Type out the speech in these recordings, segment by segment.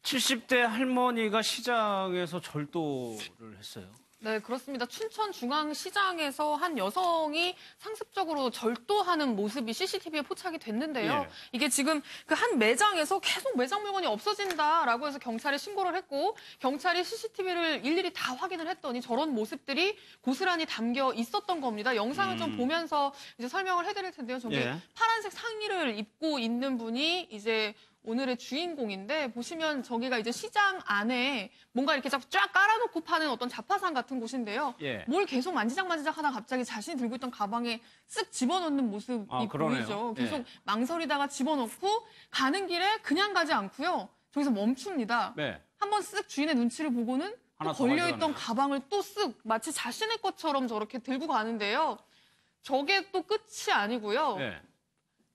70대 할머니가 시장에서 절도를 했어요. 네, 그렇습니다. 춘천중앙시장에서 한 여성이 상습적으로 절도하는 모습이 CCTV에 포착이 됐는데요. 예. 이게 지금 그 한 매장에서 계속 매장 물건이 없어진다라고 해서 경찰에 신고를 했고 경찰이 CCTV를 일일이 다 확인을 했더니 저런 모습들이 고스란히 담겨 있었던 겁니다. 영상을 좀 보면서 이제 설명을 해드릴 텐데요. 저기 예. 파란색 상의를 입고 있는 분이 이제 오늘의 주인공인데 보시면 저기가 이제 시장 안에 뭔가 이렇게 쫙 깔아놓고 파는 어떤 잡화상 같은 곳인데요. 예. 뭘 계속 만지작 하다 갑자기 자신이 들고 있던 가방에 쓱 집어넣는 모습이 보이죠. 계속 예. 망설이다가 집어넣고 가는 길에 그냥 가지 않고요. 저기서 멈춥니다. 네. 한번 쓱 주인의 눈치를 보고는 하나 또 더 걸려있던 가져가네요. 가방을 또 쓱 마치 자신의 것처럼 저렇게 들고 가는데요. 저게 또 끝이 아니고요. 네.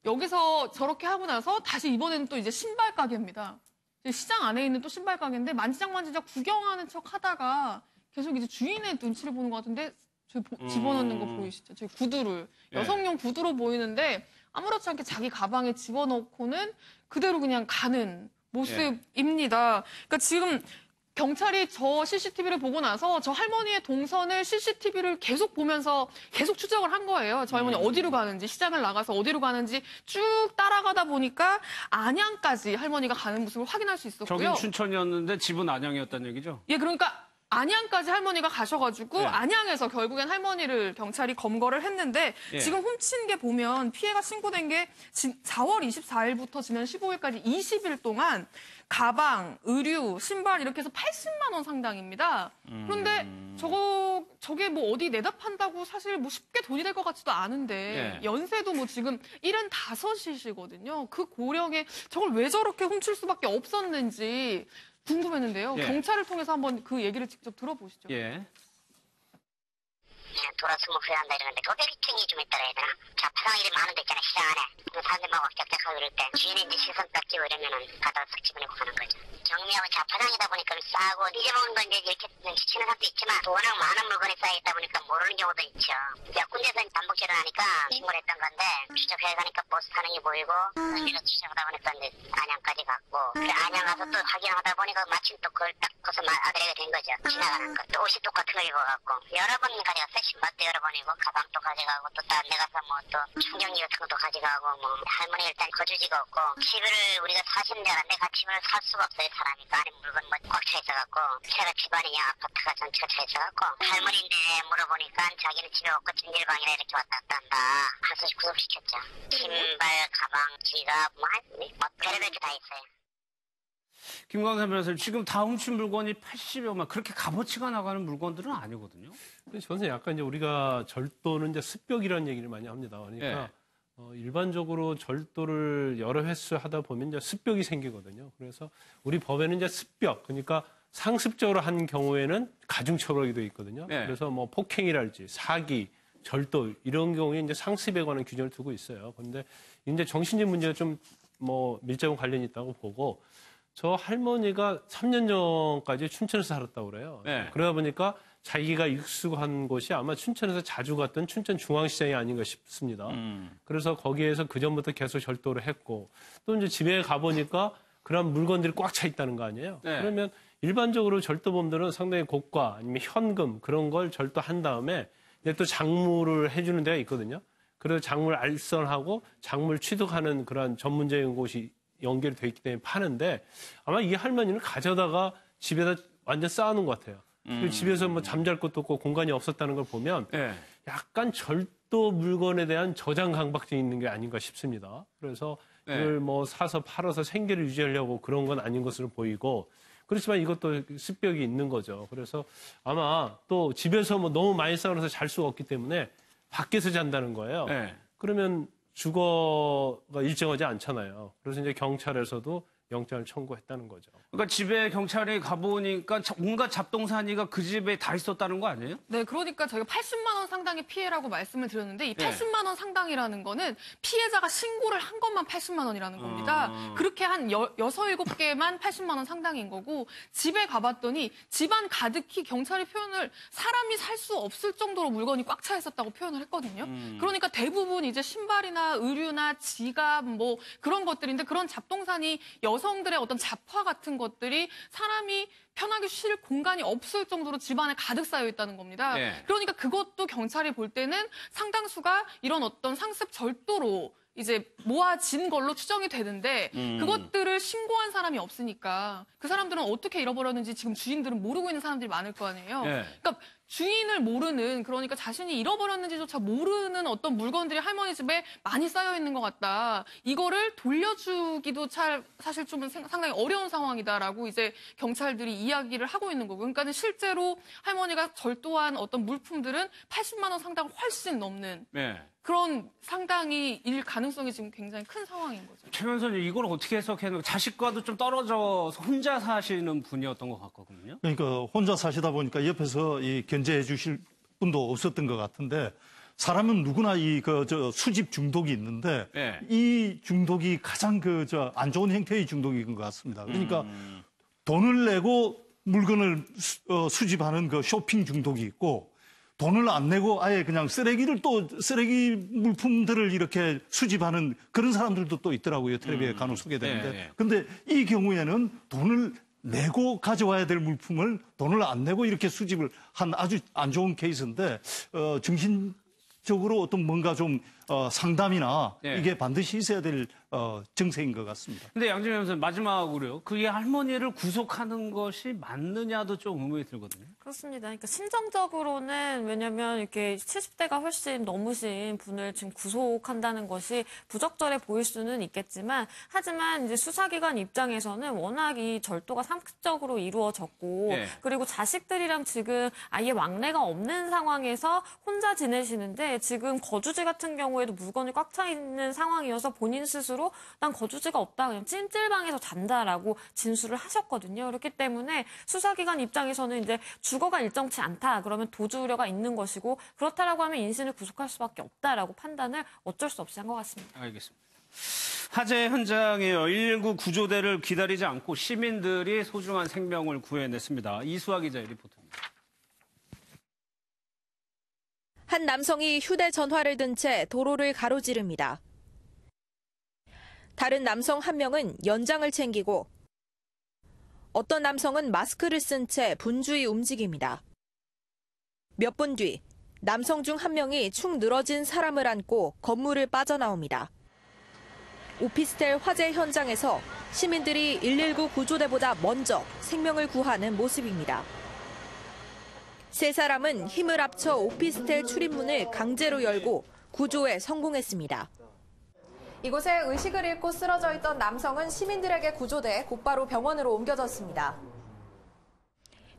여기서 저렇게 하고 나서 다시 이번에는 또 이제 신발 가게입니다. 시장 안에 있는 또 신발 가게인데 만지작 구경하는 척 하다가 계속 이제 주인의 눈치를 보는 것 같은데 저기 집어넣는 거 보이시죠? 저기 구두를. 네. 여성용 구두로 보이는데 아무렇지 않게 자기 가방에 집어넣고는 그대로 그냥 가는 모습입니다. 그러니까 지금 경찰이 저 CCTV를 보고 나서 저 할머니의 동선을 CCTV를 계속 보면서 계속 추적을 한 거예요. 저 할머니 어디로 가는지, 시장을 나가서 어디로 가는지 쭉 따라가다 보니까 안양까지 할머니가 가는 모습을 확인할 수 있었고요. 저긴 춘천이었는데 집은 안양이었다는 얘기죠? 예, 그러니까 안양까지 할머니가 가셔가지고 네. 안양에서 결국엔 할머니를 경찰이 검거를 했는데 예. 지금 훔친 게 보면 피해가 신고된 게 4월 24일부터 지난 15일까지 20일 동안 가방, 의류, 신발 이렇게 해서 80만 원 상당입니다. 그런데 저게 뭐 어디 내다 판다고 사실 뭐 쉽게 돈이 될 것 같지도 않은데 예. 연세도 뭐 지금 75이시거든요. 그 고령에 저걸 왜 저렇게 훔칠 수밖에 없었는지 궁금했는데요. 예. 경찰을 통해서 한번 그 얘기를 직접 들어보시죠. 예. 그냥 돌아서면 후회한다 이러는데 도배비층이 좀 있다라 해야 되나? 자파상일이 많은 데 있잖아 시장 안에. 그 사람들 막 짝짝하고 이럴 때 주인이 이제 시선 닦이고 이러면은 가다 쓱 집어내고 가는 거죠. 정리하고 자파상이다 보니까 싸고 잊어먹은 건 이제 이렇게 눈치채는 사람도 있지만 워낙 많은 물건이 쌓여있다 보니까 모르는 경우도 있죠. 몇 군데서 단복질을 하니까 신고를 했던 건데 추적해 가니까 버스 타는 게 보이고 그래서 추적하다 보니까 이제 안양까지 갔고 그래 안양 가서 또 확인하다 보니까 마침 또 그걸 딱 거서 아들에게 된 거죠. 지나가는 거. 또 옷이 똑같은 걸 입어갖고 여러 번 가져갔어요. 신발도 여러 번 입고 가방도 가져가고 또 다른 데 가서 뭐 또 충전기 같은 것도 가져가고 뭐 할머니 일단 거주지가 없고 집을 우리가 사시는 줄 알았는데 그 집을 살 수가 없어요. 사람이 그 안에 물건 뭐 꽉 차 있어갖고 제가 집안이냐 아파트가 전체가 차 있어갖고 할머니인데 물어보니까 자기는 집에 없고 찜질방이라 이렇게 왔다 갔다 한다. 한수씩 구속시켰죠. 신발, 가방, 지갑 뭐 별의별 게 다 있어요. 김광삼 변호사님, 지금 다 훔친 물건이 80여만, 그렇게 값어치가 나가는 물건들은 아니거든요? 근데 저는 약간 이제 우리가 절도는 이제 습벽이라는 얘기를 많이 합니다. 그러니까 일반적으로 절도를 여러 횟수 하다 보면 이제 습벽이 생기거든요. 그래서 우리 법에는 이제 습벽, 그러니까 상습적으로 한 경우에는 가중처벌이 되어 있거든요. 네. 그래서 뭐 폭행이랄지 사기, 절도 이런 경우에 이제 상습에 관한 규정을 두고 있어요. 그런데 이제 정신적 문제가 좀 뭐 밀접한 관련이 있다고 보고 저 할머니가 3년 전까지 춘천에서 살았다고 그래요. 네. 그러다 보니까 자기가 익숙한 곳이 아마 춘천에서 자주 갔던 춘천중앙시장이 아닌가 싶습니다. 그래서 거기에서 그전부터 계속 절도를 했고 또 이제 집에 가보니까 그런 물건들이 꽉 차 있다는 거 아니에요. 네. 그러면 일반적으로 절도범들은 상당히 고가 아니면 현금 그런 걸 절도한 다음에 이제 또 장물을 해주는 데가 있거든요. 그래서 장물 알선하고 장물 취득하는 그런 전문적인 곳이 연결이 돼 있기 때문에 파는데 아마 이 할머니는 가져다가 집에다 완전 쌓아놓은 것 같아요. 그리고 집에서 뭐 잠잘 곳도 없고 공간이 없었다는 걸 보면 네. 약간 절도 물건에 대한 저장 강박증이 있는 게 아닌가 싶습니다. 그래서 이걸 뭐 사서 팔아서 생계를 유지하려고 그런 건 아닌 것으로 보이고 그렇지만 이것도 습벽이 있는 거죠. 그래서 아마 또 집에서 뭐 너무 많이 쌓아서 잘 수가 없기 때문에 밖에서 잔다는 거예요. 네. 그러면 주거가 일정하지 않잖아요. 그래서 이제 경찰에서도 영장을 청구했다는 거죠. 그러니까 집에 경찰이 가보니까 온갖 잡동사니가 그 집에 다 있었다는 거 아니에요? 네, 그러니까 저희가 80만 원 상당의 피해라고 말씀을 드렸는데 이 80만 원 상당이라는 거는 피해자가 신고를 한 것만 80만 원이라는 겁니다. 그렇게 한 6, 7개만 80만 원 상당인 거고 집에 가봤더니 집안 가득히 경찰이 표현을 사람이 살 수 없을 정도로 물건이 꽉 차 있었다고 표현을 했거든요. 그러니까 대부분 이제 신발이나 의류나 지갑 뭐 그런 것들인데 그런 잡동사니 여성들의 어떤 잡화 같은 것들이 사람이 편하게 쉴 공간이 없을 정도로 집안에 가득 쌓여 있다는 겁니다. 네. 그러니까 그것도 경찰이 볼 때는 상당수가 이런 어떤 상습 절도로 이제 모아진 걸로 추정이 되는데 그것들을 신고한 사람이 없으니까 그 사람들은 어떻게 잃어버렸는지 지금 주인들은 모르고 있는 사람들이 많을 거 아니에요. 네. 그러니까 주인을 모르는, 그러니까 자신이 잃어버렸는지조차 모르는 어떤 물건들이 할머니 집에 많이 쌓여 있는 것 같다. 이거를 돌려주기도 사실 좀 상당히 어려운 상황이다라고 이제 경찰들이 이야기를 하고 있는 거고. 그러니까는 실제로 할머니가 절도한 어떤 물품들은 80만 원 상당 훨씬 넘는 네. 그런 상당히 일 가능성이 지금 굉장히 큰 상황인 거죠. 최 변호사님, 이걸 어떻게 해석해요? 자식과도 좀 떨어져서 혼자 사시는 분이었던 것 같거든요. 그러니까 혼자 사시다 보니까 옆에서 이 견제해 주실 분도 없었던 것 같은데, 사람은 누구나 수집 중독이 있는데 네. 이 중독이 가장 안 좋은 형태의 중독인 것 같습니다. 그러니까 돈을 내고 물건을 수집하는 그 쇼핑 중독이 있고, 돈을 안 내고 아예 그냥 쓰레기 물품들을 이렇게 수집하는 그런 사람들도 또 있더라고요. 텔레비에 간혹 소개되는데. 네. 근데 이 경우에는 돈을 내고 가져와야 될 물품을 돈을 안 내고 이렇게 수집을 한 아주 안 좋은 케이스인데, 정신적으로 어떤 뭔가 좀 상담이나 네. 이게 반드시 있어야 될 정세인 것 같습니다. 근데 양진 변호사님, 마지막으로요. 그게 할머니를 구속하는 것이 맞느냐도 좀 의문이 들거든요. 그렇습니다. 그러니까 심정적으로는, 왜냐면 이렇게 70대가 훨씬 넘으신 분을 지금 구속한다는 것이 부적절해 보일 수는 있겠지만, 하지만 이제 수사기관 입장에서는 워낙 이 절도가 상습적으로 이루어졌고, 네. 그리고 자식들이랑 지금 아예 왕래가 없는 상황에서 혼자 지내시는데, 지금 거주지 같은 경우에도 물건이 꽉 차 있는 상황이어서 본인 스스로 난 거주지가 없다, 그냥 찜질방에서 잔다라고 진술을 하셨거든요. 그렇기 때문에 수사기관 입장에서는 이제 주거가 일정치 않다, 그러면 도주 우려가 있는 것이고, 그렇다라고 하면 인신을 구속할 수밖에 없다라고 판단을 어쩔 수 없이 한 것 같습니다. 알겠습니다. 화재 현장에요. 119 구조대를 기다리지 않고 시민들이 소중한 생명을 구해냈습니다. 이수아 기자의 리포트입니다. 한 남성이 휴대전화를 든 채 도로를 가로지릅니다. 다른 남성 한 명은 연장을 챙기고, 어떤 남성은 마스크를 쓴 채 분주히 움직입니다. 몇 분 뒤, 남성 중 한 명이 축 늘어진 사람을 안고 건물을 빠져나옵니다. 오피스텔 화재 현장에서 시민들이 119 구조대보다 먼저 생명을 구하는 모습입니다. 세 사람은 힘을 합쳐 오피스텔 출입문을 강제로 열고 구조에 성공했습니다. 이곳에 의식을 잃고 쓰러져 있던 남성은 시민들에게 구조돼 곧바로 병원으로 옮겨졌습니다.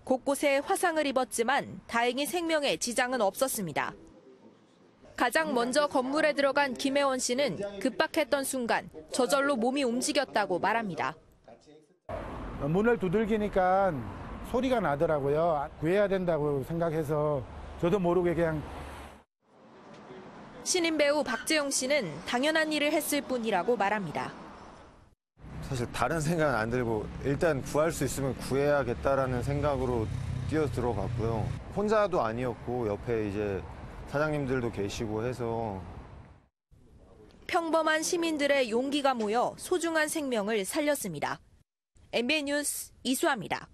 곳곳에 화상을 입었지만 다행히 생명에 지장은 없었습니다. 가장 먼저 건물에 들어간 김혜원 씨는 급박했던 순간 저절로 몸이 움직였다고 말합니다. 문을 두들기니까 소리가 나더라고요. 구해야 된다고 생각해서 저도 모르게 그냥. 신인 배우 박재용 씨는 당연한 일을 했을 뿐이라고 말합니다. 사실 다른 생각은 안 들고 일단 구할 수 있으면 구해야겠다라는 생각으로 뛰어 들어갔고요. 혼자도 아니었고 옆에 이제 사장님들도 계시고 해서. 평범한 시민들의 용기가 모여 소중한 생명을 살렸습니다. MBN 뉴스 이수아입니다.